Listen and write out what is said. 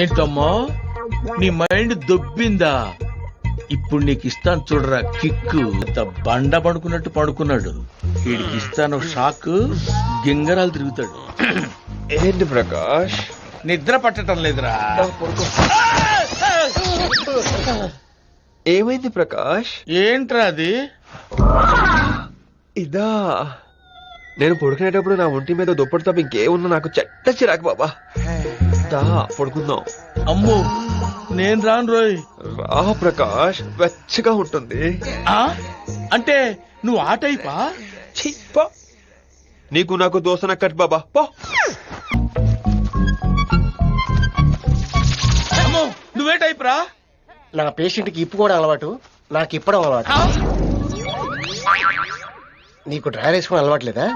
ఏంటమ్మా నీ మైండ్ దొబ్బిందా? ఇప్పుడు నీకు ఇస్తాను చూడరా కిక్కు. బండ పడుకున్నట్టు పడుకున్నాడు. వీడికి ఇస్తాను షాక్, గింగరాలు తిరుగుతాడు. ఏంటి ప్రకాష్ నిద్ర పట్టడం లేదురా. ఏమైంది ప్రకాష్? ఏంట్రా అది? ఇదా, నేను పడుకునేటప్పుడు నా ఒంటి మీద దుప్పటి తప్ప ఇంకేమున్నా నాకు చెట్ట చిరాకు బాబా. దా పడుకుందాం. అమ్మో నేను రాను రోయ్. రా ప్రకాష్, వెచ్చగా ఉంటుంది. అంటే నువ్వు ఆ టైపా? నీకు నాకు దోసన కట్ బాబా పో. అమ్మో నువ్వే టైప్ రా? నా పేషెంట్ కి ఇప్పుకోవడం అలవాటు, నాకు ఇప్పడం అలవాటు. నీకు డ్రైవర్ వేసుకోవడం అలవాట్లేదా?